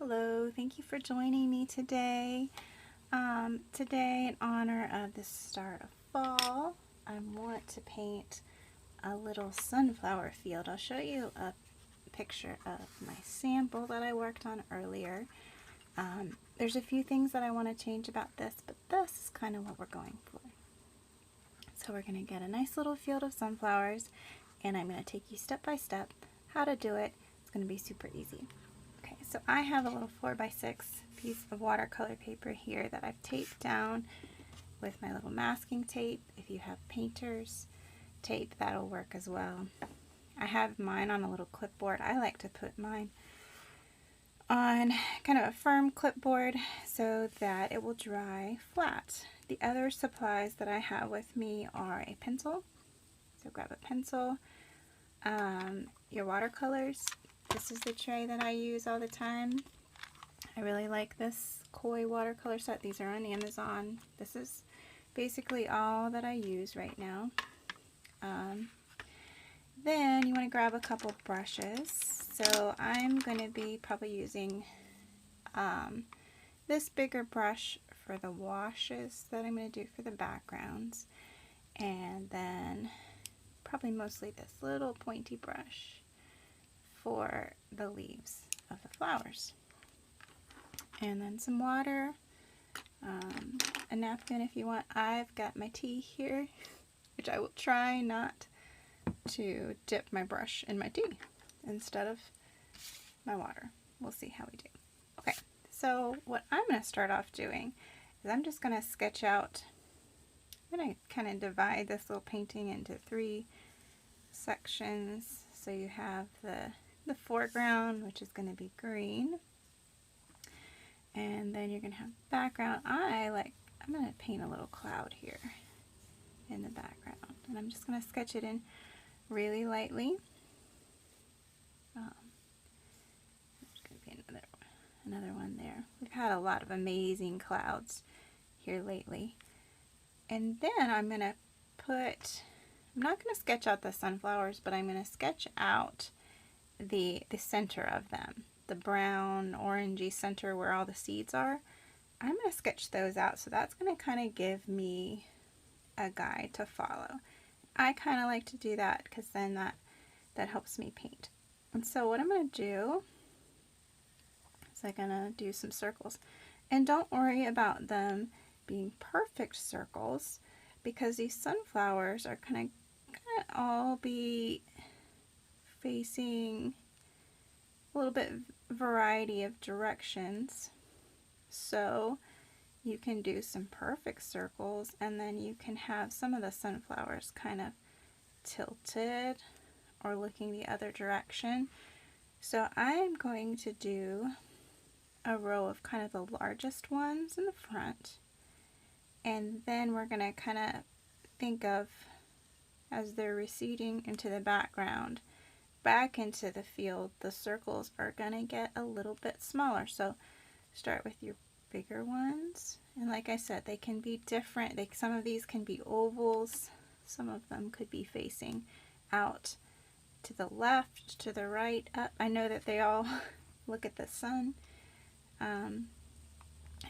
Hello, thank you for joining me today. Today, in honor of the start of fall, I want to paint a little sunflower field. I'll show you a picture of my sample that I worked on earlier. There's a few things that I want to change about this, but this is kind of what we're going for. So we're going to get a nice little field of sunflowers, and I'm going to take you step by step how to do it. It's going to be super easy. Okay, so I have a little 4x6 piece of watercolor paper here that I've taped down with my little masking tape. If you have painter's tape, that'll work as well. I have mine on a little clipboard. I like to put mine on kind of a firm clipboard so that it will dry flat. The other supplies that I have with me are a pencil. So grab a pencil, your watercolors. This is the tray that I use all the time. I really like this Koi watercolor set. These are on Amazon. This is basically all that I use right now. Then you want to grab a couple brushes. So I'm going to be probably using this bigger brush for the washes that I'm going to do for the backgrounds. And then probably mostly this little pointy brush for the leaves of the flowers. And then some water, a napkin if you want. I've got my tea here, which I will try not to dip my brush in my tea instead of my water. We'll see how we do. Okay, so what I'm going to start off doing is I'm just going to sketch out, I'm going to kind of divide this little painting into 3 sections. So you have the foreground, which is going to be green, and then you're going to have background. I'm going to paint a little cloud here in the background, and I'm just going to sketch it in really lightly. There's going to be another one there. We've had a lot of amazing clouds here lately. And then I'm not going to sketch out the sunflowers, but I'm going to sketch out the center of them, the brown orangey center where all the seeds are. I'm going to sketch those out, so that's going to kind of give me a guide to follow. I kind of like to do that because then that helps me paint. And so what I'm going to do is I'm going to do some circles, and don't worry about them being perfect circles because these sunflowers are kind of all be facing a little bit variety of directions, so you can do some perfect circles, and then you can have some of the sunflowers kind of tilted or looking the other direction. So I'm going to do a row of kind of the largest ones in the front, and then we're going to kind of think of, as they're receding into the background, back into the field, the circles are going to get a little bit smaller. So start with your bigger ones, and like I said, they can be different. Some of these can be ovals, some of them could be facing out to the left, to the right, up. I know that they all look at the sun.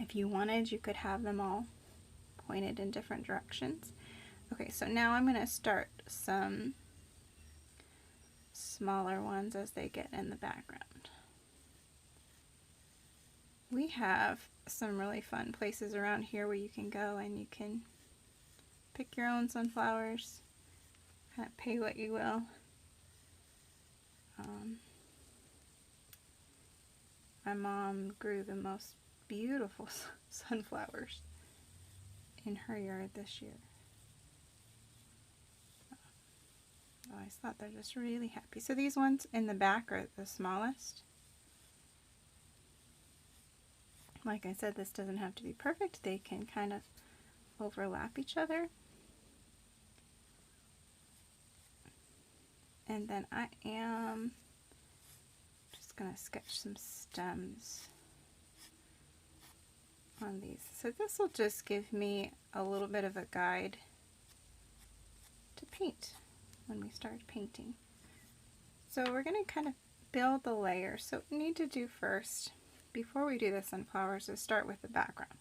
If you wanted, you could have them all pointed in different directions. Okay, so now I'm going to start some smaller ones as they get in the background. We have some really fun places around here where you can go and you can pick your own sunflowers, kind of pay what you will. My mom grew the most beautiful sunflowers in her yard this year. I always thought they're just really happy. So these ones in the back are the smallest. Like I said, this doesn't have to be perfect. They can kind of overlap each other. And then I am just going to sketch some stems on these. So this will just give me a little bit of a guide to paint when we start painting. So we're going to kind of build the layers. So what we need to do first before we do the sunflowers is start with the background.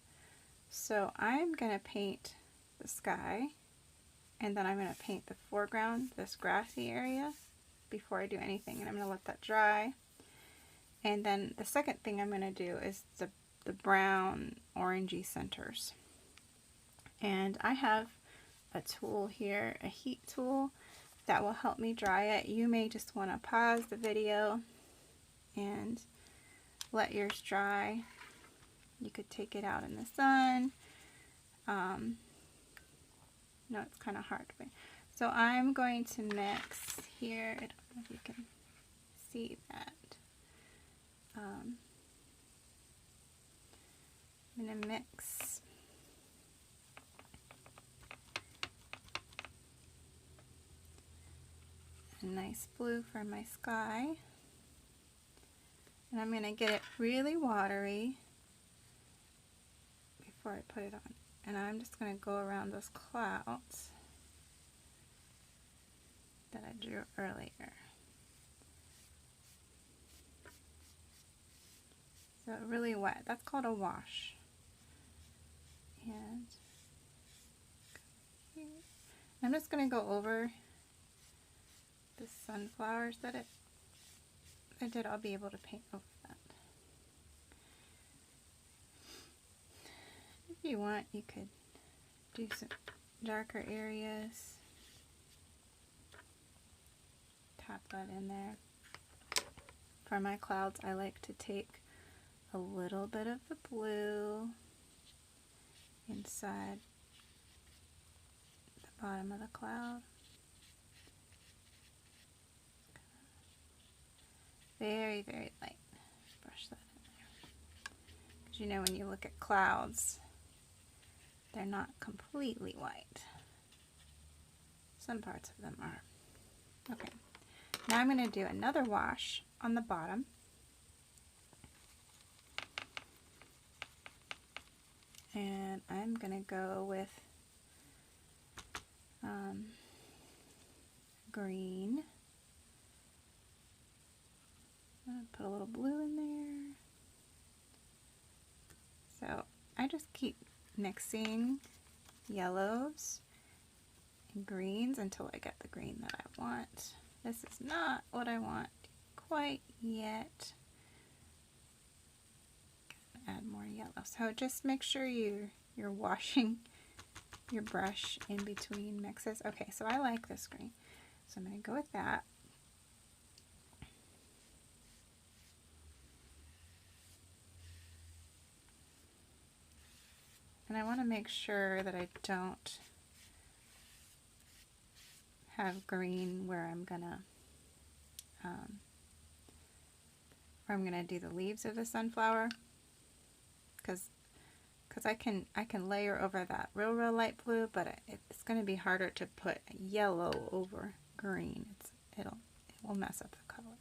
So I'm going to paint the sky, and then I'm going to paint the foreground, this grassy area, before I do anything. And I'm going to let that dry. And then the second thing I'm going to do is the brown orangey centers. And I have a tool here, a heat tool, that will help me dry it. You may just want to pause the video and let yours dry. You could take it out in the sun. No, it's kind of hard. So I'm going to mix here. I don't know if you can see that. I'm going to mix a nice blue for my sky. And I'm going to get it really watery before I put it on. And I'm just going to go around those clouds that I drew earlier. So really wet. That's called a wash. And I'm just going to go over the sunflowers that I did. I'll be able to paint over that. If you want, you could do some darker areas. Tap that in there. For my clouds, I like to take a little bit of the blue inside the bottom of the cloud. Very, very light. Brush that in there. Because you know, when you look at clouds, they're not completely white. Some parts of them are. Okay. Now I'm going to do another wash on the bottom. And I'm going to go with green. I'm going to put a little blue in there. So I just keep mixing yellows and greens until I get the green that I want. This is not what I want quite yet. Add more yellow. So just make sure you're washing your brush in between mixes. Okay, so I like this green. So I'm going to go with that. And I want to make sure that I don't have green where I'm gonna do the leaves of the sunflower, because I can layer over that real light blue, but it's going to be harder to put yellow over green. It will mess up the color.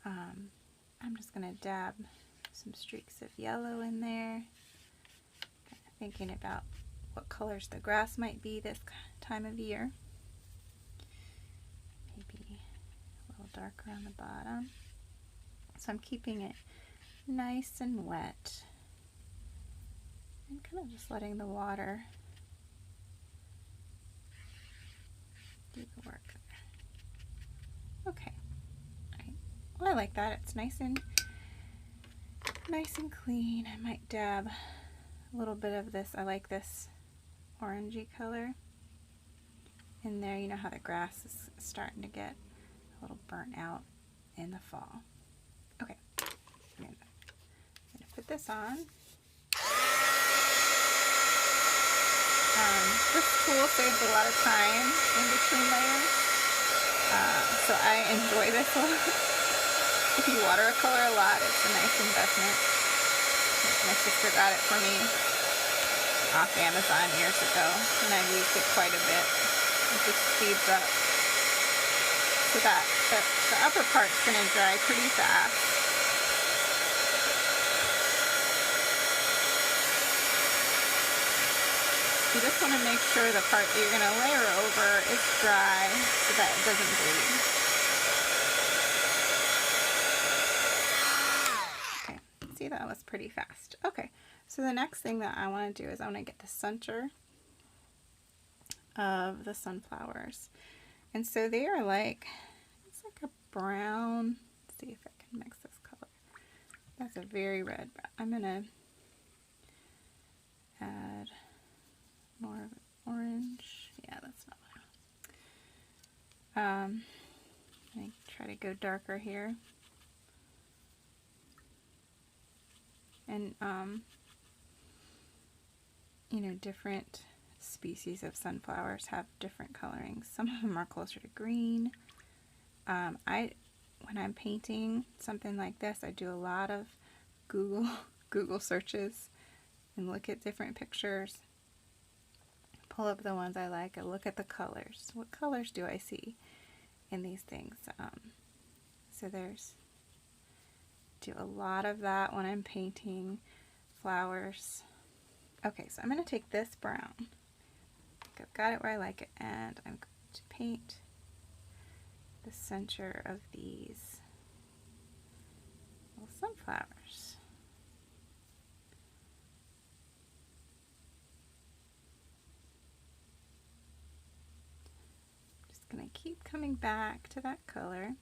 I'm just going to dab some streaks of yellow in there. Thinking about what colors the grass might be this time of year. Maybe a little darker on the bottom. So I'm keeping it nice and wet and kind of just letting the water do the work there. Okay. All right. Well, I like that. It's nice and clean. I might dab a little bit of this. I like this orangey color in there. You know how the grass is starting to get a little burnt out in the fall. Okay, I'm gonna put this on. This tool saves a lot of time in between layers, so I enjoy this a lot. If you watercolor a lot, it's a nice investment. My sister got it for me off Amazon years ago, and I've used it quite a bit. It just speeds up. So that the upper part's going to dry pretty fast. You just want to make sure the part that you're going to layer over is dry so that it doesn't bleed. Okay, see, that was pretty fast. Okay, so the next thing that I want to do is I want to get the center of the sunflowers. And so they are like, it's like a brown. Let's see if I can mix this color. That's a very red brown. I'm going to add more of an orange. Yeah, that's not what I want. I try to go darker here. And, you know, different species of sunflowers have different colorings. Some of them are closer to green. When I'm painting something like this, I do a lot of Google searches and look at different pictures. Pull up the ones I like and look at the colors. What colors do I see in these things? So do a lot of that when I'm painting flowers. Okay, so I'm going to take this brown. I've got it where I like it, and I'm going to paint the center of these little sunflowers. Just going to keep coming back to that color.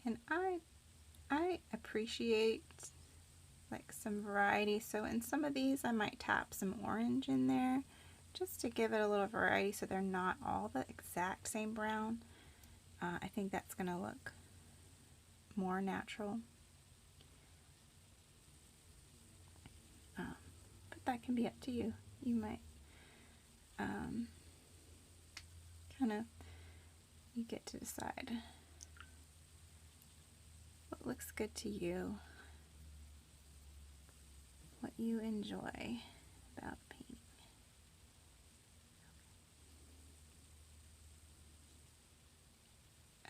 And I appreciate like some variety, so in some of these I might tap some orange in there just to give it a little variety so they're not all the exact same brown. I think that's going to look more natural. But that can be up to you. You might you get to decide what looks good to you, what you enjoy about painting.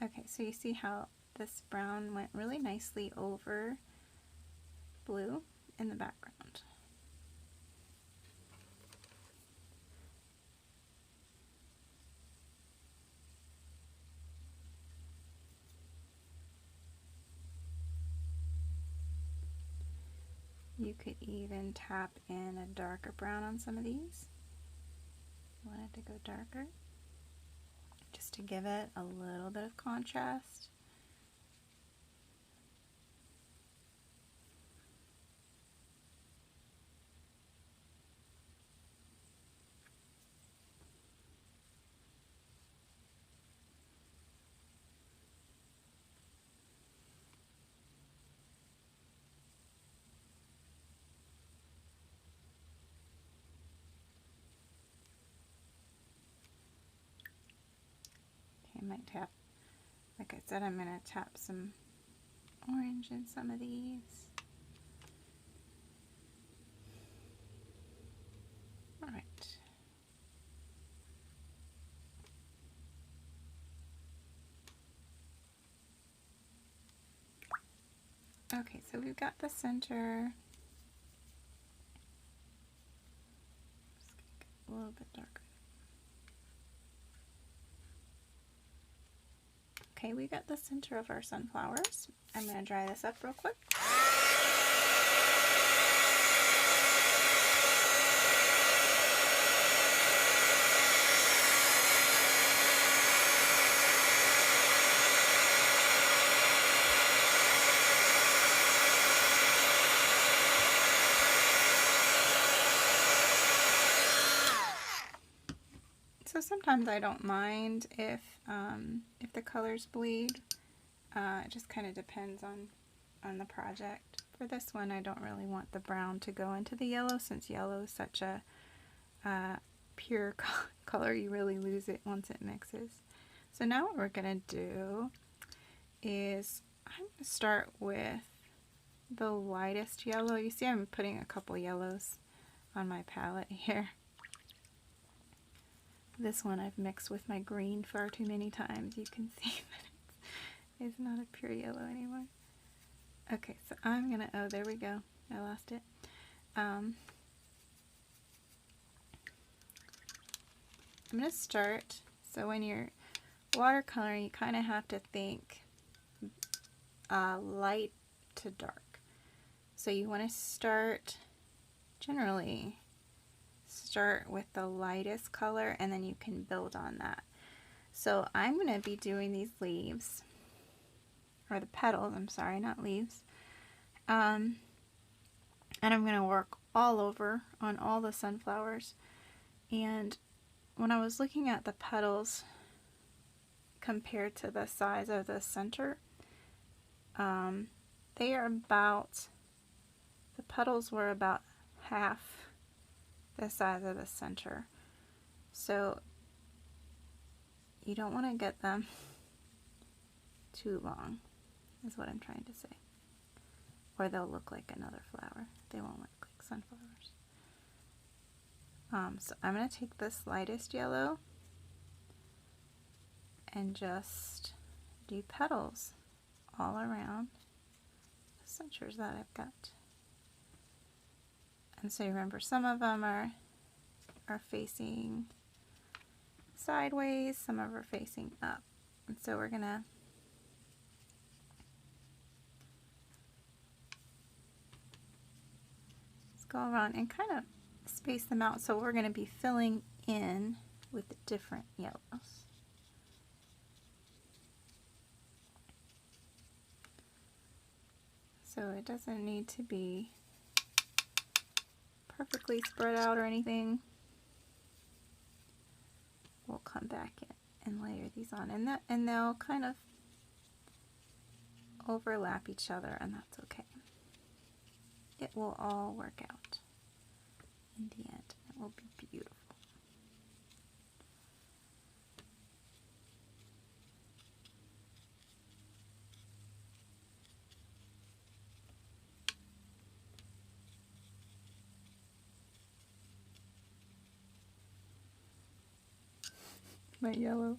Okay, so you see how this brown went really nicely over blue in the background. You could even tap in a darker brown on some of these. Want it to go darker, just to give it a little bit of contrast. I might tap, like I said, I'm going to tap some orange in some of these. All right. Okay, so we've got the center. Just gonna get a little bit darker. Okay, we got the center of our sunflowers. I'm going to dry this up real quick. So sometimes I don't mind if the colors bleed. It just kind of depends on the project. For this one, I don't really want the brown to go into the yellow, since yellow is such a pure color. You really lose it once it mixes. So now what we're going to do is I'm going to start with the lightest yellow. You see I'm putting a couple yellows on my palette here. This one I've mixed with my green far too many times. You can see that it's not a pure yellow anymore. Okay, so I'm gonna, oh, there we go. I lost it. I'm gonna start, so when you're watercoloring, you kind of have to think light to dark. So you want to generally start with the lightest color, and then you can build on that. So I'm going to be doing these leaves, or the petals, I'm sorry, not leaves. And I'm going to work all over on all the sunflowers. And when I was looking at the petals compared to the size of the center, they are about, the petals were about half the size of the center. So you don't want to get them too long, is what I'm trying to say. Or they'll look like another flower. They won't look like sunflowers. So I'm going to take this lightest yellow and just do petals all around the centers that I've got. And so remember, some of them are facing sideways, some of them are facing up. And so we're going to go around and kind of space them out. So we're going to be filling in with different yellows. So it doesn't need to be perfectly spread out or anything. We'll come back in and layer these on, and they'll kind of overlap each other, and that's okay. It will all work out in the end. It will be beautiful.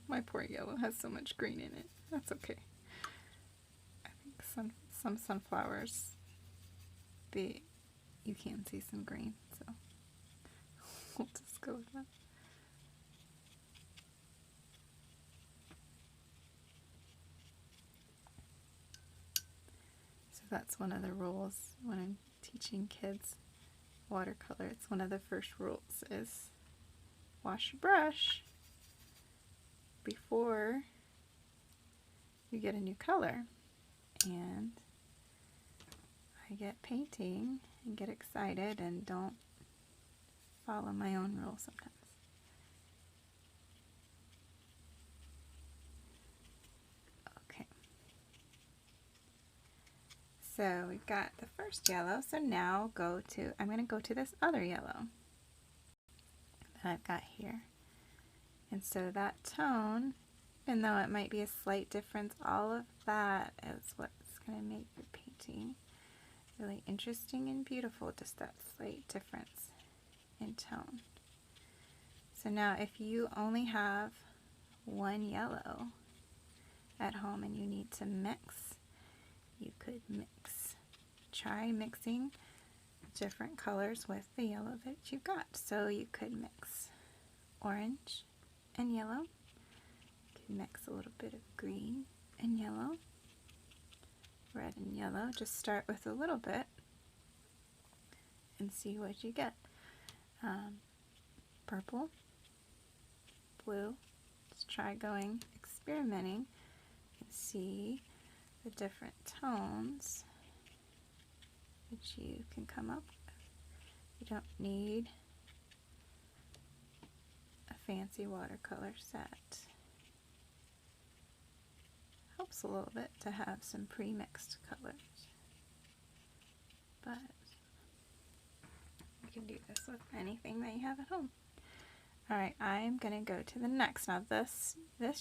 My poor yellow has so much green in it. That's okay. I think some sunflowers, you can see some green, so we'll just go with that. So that's one of the rules when I'm teaching kids watercolor. It's one of the first rules is wash your brush before you get a new color. And I get painting and get excited and don't follow my own rules sometimes. Okay. So we've got the first yellow. So now I'm going to go to this other yellow that I've got here. And so that tone, even though it might be a slight difference, all of that is what's going to make your painting really interesting and beautiful, just that slight difference in tone. So now if you only have one yellow at home and you need to mix, you could mix. Try mixing different colors with the yellow that you've got. So you could mix orange and yellow. You could mix a little bit of green and yellow, red and yellow. Just start with a little bit and see what you get. Purple, blue. Just try experimenting and see the different tones that you can come up with. You don't need a fancy watercolor set. Helps a little bit to have some pre-mixed colors, but you can do this with anything that you have at home. Alright, I'm going to go to the next. Now this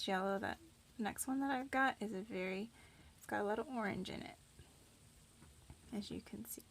yellow, that next one that I've got is it's got a lot of orange in it, as you can see.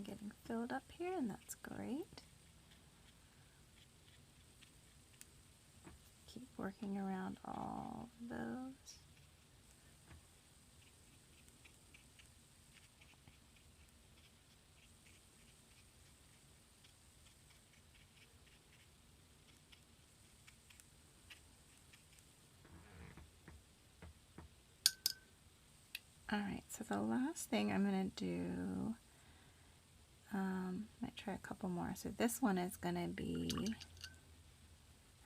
getting filled up here, and that's great. Keep working around all of those. Alright, so the last thing I'm going to do, might try a couple more. So this one is going to be,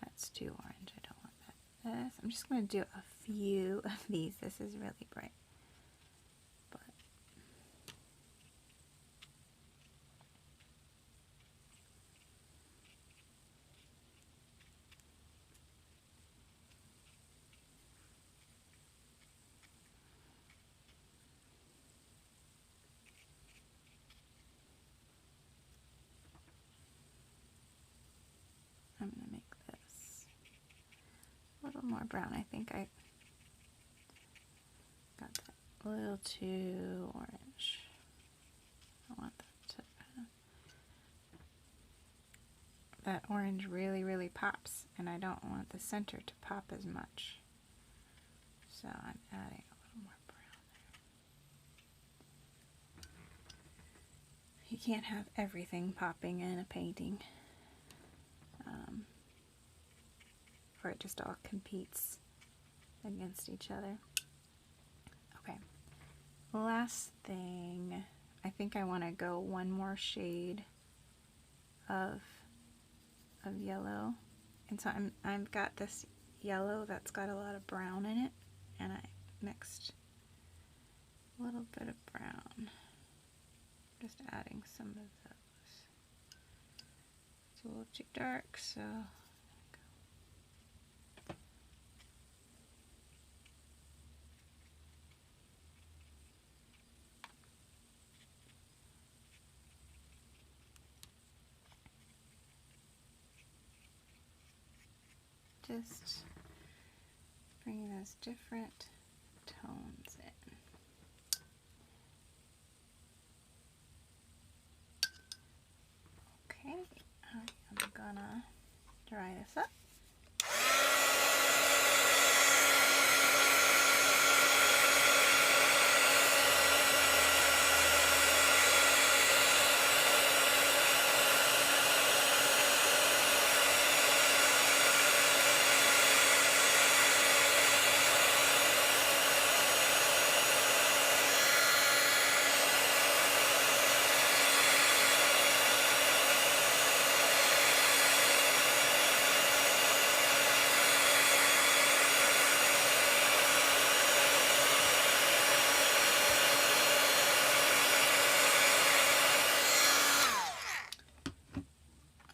that's too orange, I don't want that. This, I'm just going to do a few of these. This is really bright. But I'm going to make this a little more brown. I think I got that a little too orange. I want that to, that orange really pops, and I don't want the center to pop as much. So I'm adding a little more brown there. You can't have everything popping in a painting, or it just all competes against each other. Okay, last thing, I think I want to go one more shade of yellow, and so I've got this yellow that's got a lot of brown in it, and I mixed a little bit of brown, just adding some of those. It's a little too dark, so just bringing those different tones in. Okay, I'm gonna dry this up.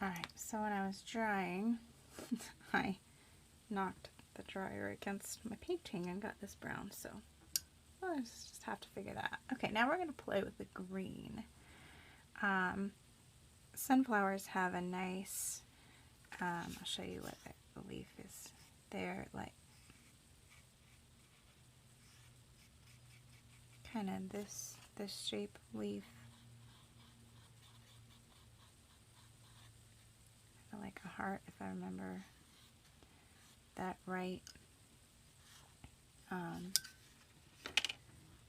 Alright, so when I was drying, I knocked the dryer against my painting and got this brown, so I'll just have to figure that out. Okay, now we're going to play with the green. Sunflowers have a nice, I'll show you what the leaf is. They're like kind of this shape leaf. Like a heart, if I remember that right.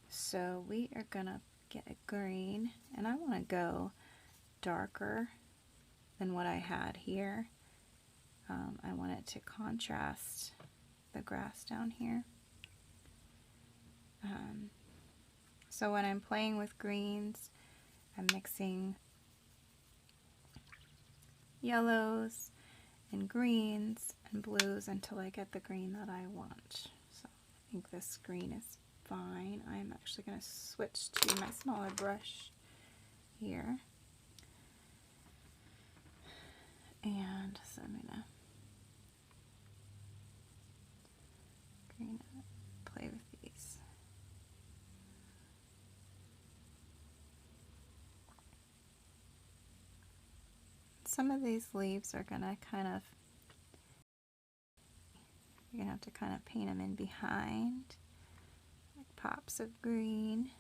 So we are gonna get a green, and I want to go darker than what I had here. I want it to contrast the grass down here. So when I'm playing with greens, I'm mixing yellows and greens and blues until I get the green that I want. So I think this green is fine. I'm actually going to switch to my smaller brush here. And so I'm going to green it, play with these. Some of these leaves are going to kind of, you're going to have to kind of paint them in behind, like pops of green.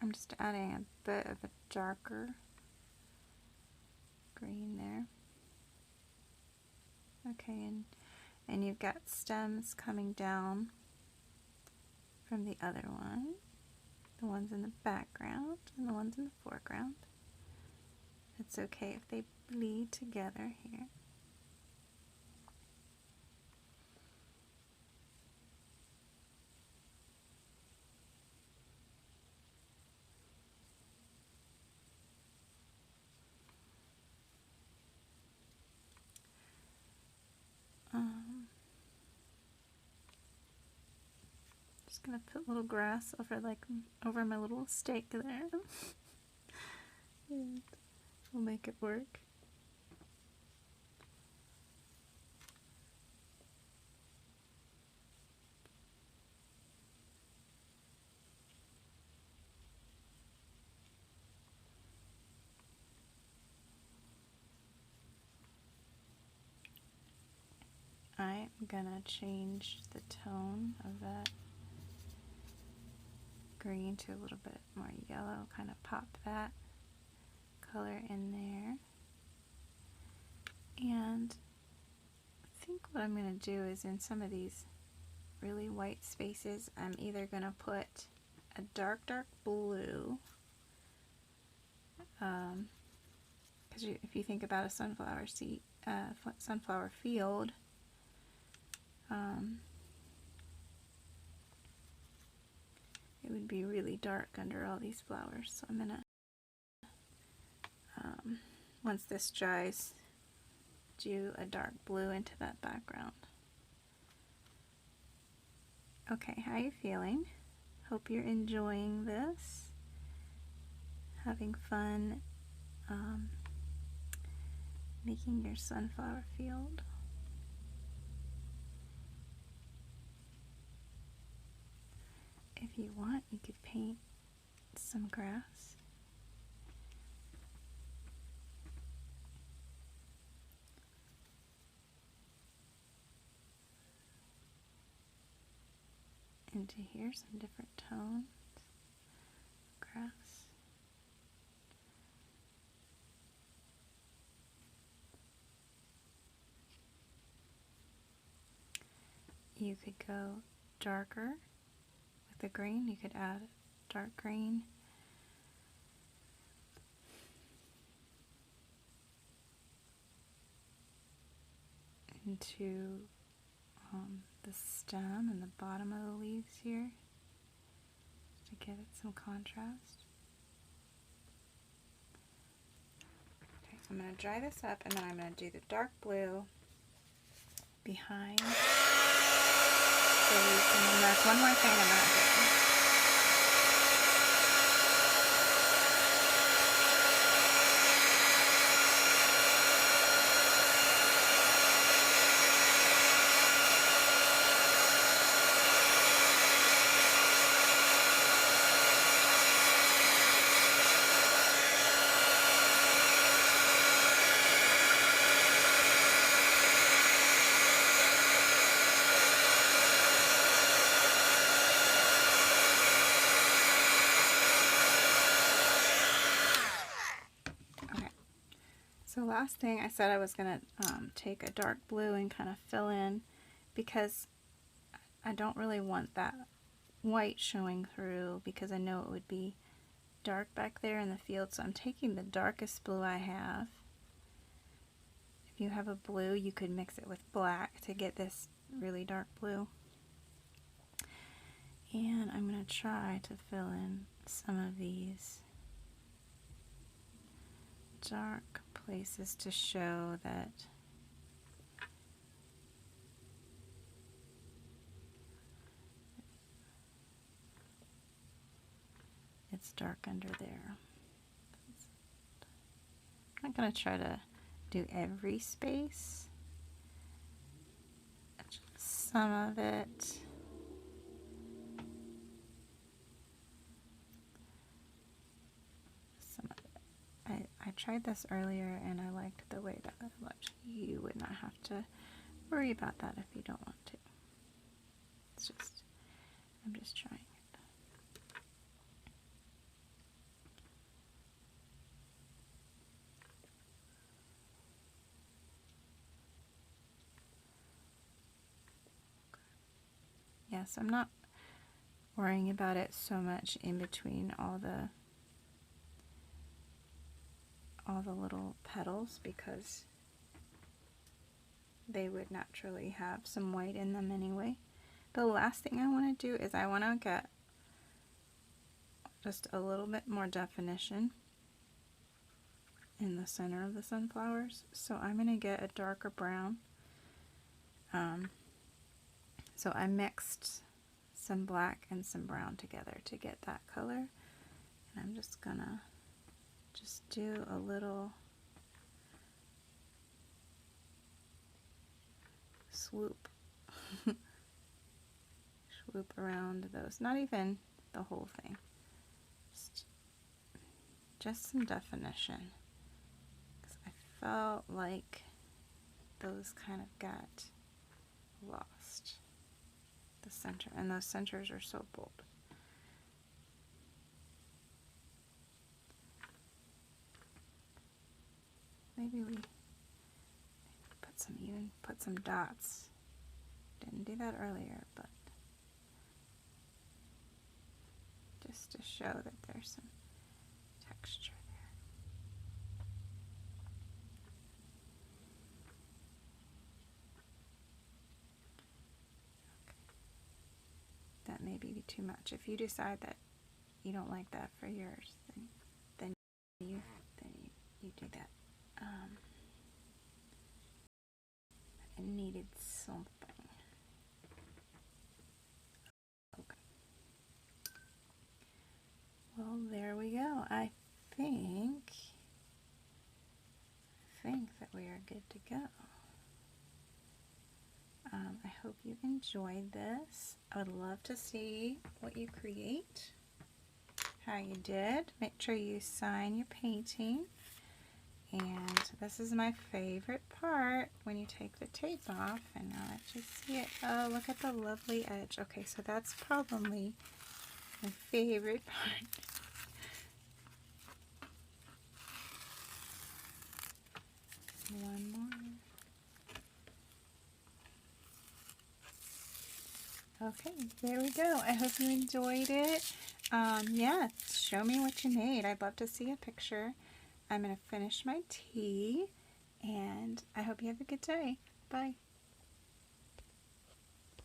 I'm just adding a bit of a darker green there. Okay, and you've got stems coming down from the other one, the ones in the background and the ones in the foreground. It's okay if they bleed together here. Just gonna put little grass over my little stake there. And we'll make it work. I'm gonna change the tone of that green to a little bit more yellow, kind of pop that color in there. And I think what I'm going to do is in some of these really white spaces, I'm either going to put a dark blue, because if you think about a sunflower seed, sunflower field, it would be really dark under all these flowers. So I'm gonna, once this dries, do a dark blue into that background. Okay, how are you feeling? Hope you're enjoying this, having fun making your sunflower field. If you want, you could paint some grass. Into here, some different tones, grass. You could go darker with the green. You could add dark green. Into the stem and the bottom of the leaves here, to give it some contrast. Okay, so I'm going to dry this up, and then I'm going to do the dark blue behind the leaves, and then there's one more thing I'm going to do. So last thing, I said I was going to take a dark blue and kind of fill in, because I don't really want that white showing through, because I know it would be dark back there in the field. So I'm taking the darkest blue I have. If you have a blue, you could mix it with black to get this really dark blue. And I'm going to try to fill in some of these dark places to show that it's dark under there. I'm not going to try to do every space, just some of it. I tried this earlier and I liked the way that it looked. You would not have to worry about that if you don't want to. It's just, I'm just trying it. Yes, I'm not worrying about it so much in between all the little petals, because they would naturally have some white in them anyway. The last thing I want to do is I want to get just a little bit more definition in the center of the sunflowers. So I'm going to get a darker brown. So I mixed some black and some brown together to get that color. And I'm just going to do a little swoop. Swoop around those. Not even the whole thing. Just some definition. Because I felt like those kind of got lost. The center. And those centers are so bold. Maybe we put some dots. Didn't do that earlier, but just to show that there's some texture there. Okay. That may be too much. If you decide that you don't like that for yours, then you do that. It needed something. Okay. Well, there we go. I think that we are good to go. I hope you enjoyed this. I would love to see what you create, how you did. Make sure you sign your painting. And this is my favorite part, when you take the tape off, and I'll let you see it. Oh, look at the lovely edge. Okay, so that's probably my favorite part. One more. Okay, there we go. I hope you enjoyed it. Yeah, show me what you made. I'd love to see a picture. I'm going to finish my tea, and I hope you have a good day. Bye.